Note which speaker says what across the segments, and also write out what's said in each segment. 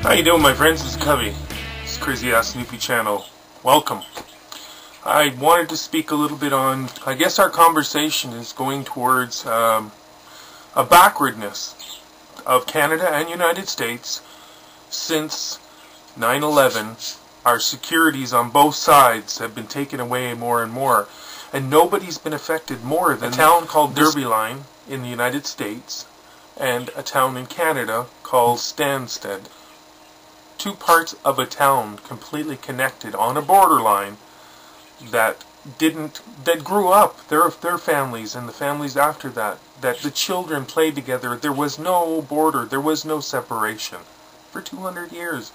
Speaker 1: How you doing, my friends? It's Covey. It's Crazy Ass Snoopy channel. Welcome. I wanted to speak a little bit on, I guess our conversation is going towards a backwardness of Canada and United States since 9/11. Our securities on both sides have been taken away more and more, and nobody's been affected more than a town called Derby Line in the United States and a town in Canada called Stanstead. Two parts of a town completely connected on a borderline that grew up, their families and the families after that the children played together. There was no border, there was no separation for 200 years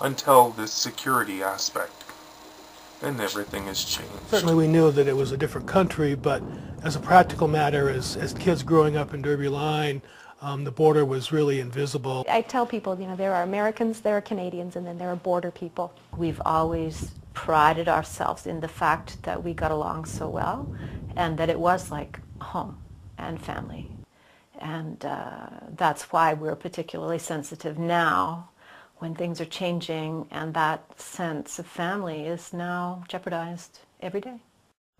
Speaker 1: until this security aspect. Then everything has changed.
Speaker 2: Certainly we knew that it was a different country, but as a practical matter, as kids growing up in Derby Line, the border was really invisible.
Speaker 3: I tell people, there are Americans, there are Canadians, and then there are border people.
Speaker 4: We've always prided ourselves in the fact that we got along so well and that it was like home and family. And that's why we're particularly sensitive now when things are changing and that sense of family is now jeopardized every day.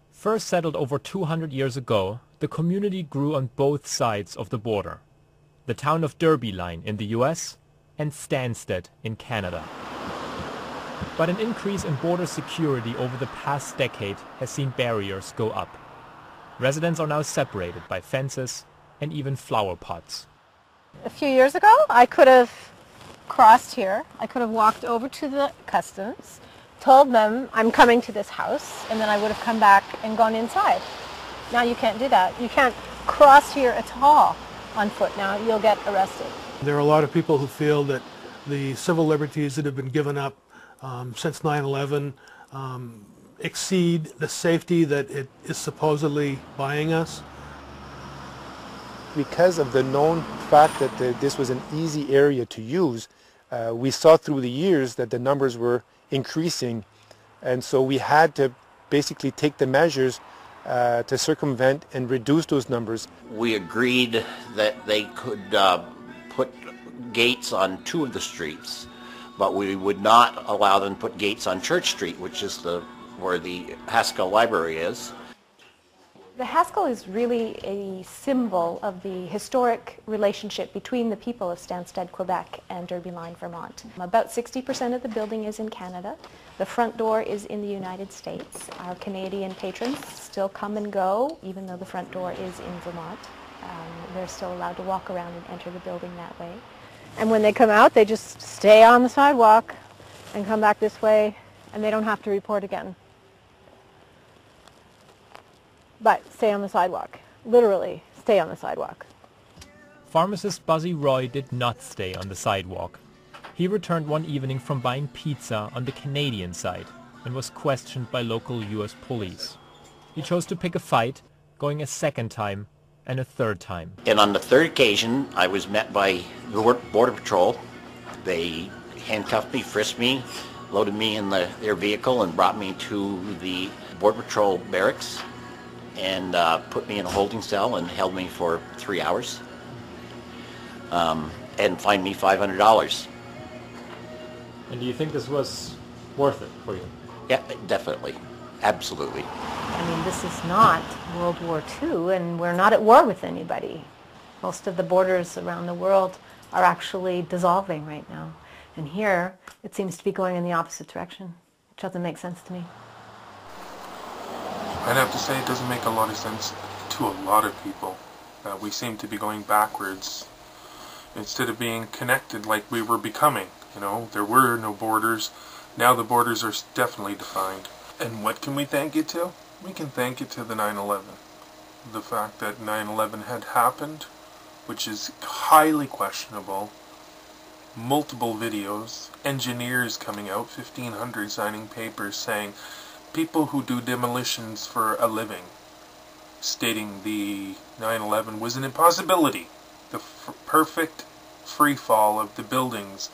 Speaker 5: First settled over 200 years ago, the community grew on both sides of the border. The town of Derby Line in the US and Stanstead in Canada. But an increase in border security over the past decade has seen barriers go up. Residents are now separated by fences and even flower pots.
Speaker 6: A few years ago, I could have crossed here. I could have walked over to the customs, told them I'm coming to this house, and then I would have come back and gone inside. Now you can't do that. You can't cross here at all on foot now. You'll get arrested.
Speaker 2: There are a lot of people who feel that the civil liberties that have been given up since 9/11 exceed the safety that it is supposedly buying us.
Speaker 7: Because of the known fact that this was an easy area to use, we saw through the years that the numbers were increasing, and so we had to basically take the measures to circumvent and reduce those numbers.
Speaker 8: We agreed that they could put gates on two of the streets, but we would not allow them to put gates on Church Street, which is where the Haskell Library is.
Speaker 3: The Haskell is really a symbol of the historic relationship between the people of Stanstead, Quebec and Derby Line, Vermont. About 60% of the building is in Canada. The front door is in the United States. Our Canadian patrons still come and go, even though the front door is in Vermont. They're still allowed to walk around and enter the building that way.
Speaker 6: And when they come out, they just stay on the sidewalk and come back this way, and they don't have to report again. But stay on the sidewalk. Literally, stay on the sidewalk.
Speaker 5: Pharmacist Buzzy Roy did not stay on the sidewalk. He returned one evening from buying pizza on the Canadian side and was questioned by local US police. He chose to pick a fight, going a second time and a third time.
Speaker 8: And on the third occasion, I was met by the Border Patrol. They handcuffed me, frisked me, loaded me in their vehicle and brought me to the Border Patrol barracks and put me in a holding cell and held me for 3 hours and fined me $500.
Speaker 5: And do you think this was worth it for you?
Speaker 8: Yeah, definitely. Absolutely.
Speaker 4: I mean, this is not World War II, and we're not at war with anybody. Most of the borders around the world are actually dissolving right now. And here, it seems to be going in the opposite direction, which doesn't make sense to me.
Speaker 1: I'd have to say it doesn't make a lot of sense to a lot of people. We seem to be going backwards instead of being connected like we were becoming. There were no borders. Now the borders are definitely defined. And what can we thank it to? We can thank it to the 9/11. The fact that 9/11 had happened, which is highly questionable. Multiple videos, engineers coming out, 1,500 signing papers saying people who do demolitions for a living, stating the 9/11 was an impossibility. The perfect free fall of the buildings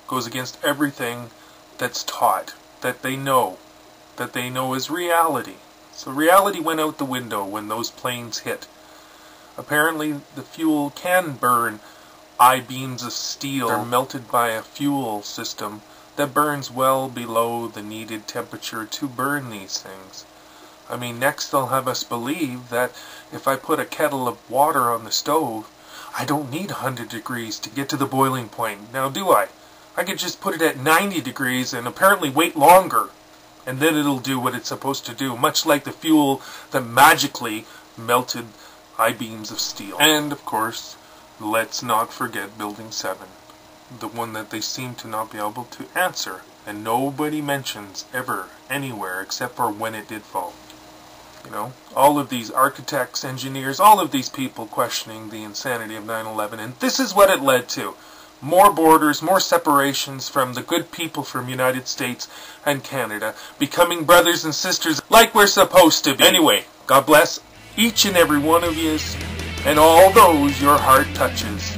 Speaker 1: goes against everything that's taught, that they know is reality. So reality went out the window when those planes hit. Apparently the fuel can burn I-beams of steel are melted by a fuel system that burns well below the needed temperature to burn these things. I mean, next they'll have us believe that if I put a kettle of water on the stove, I don't need 100 degrees to get to the boiling point. Now do I? I could just put it at 90 degrees and apparently wait longer, and then it'll do what it's supposed to do, much like the fuel that magically melted I-beams of steel. And, of course, let's not forget Building 7, the one that they seem to not be able to answer, and nobody mentions ever, anywhere, except for when it did fall. You know, all of these architects, engineers, all of these people questioning the insanity of 9/11, and this is what it led to. More borders, more separations from the good people from United States and Canada, becoming brothers and sisters like we're supposed to be. Anyway, God bless each and every one of yous, and all those your heart touches.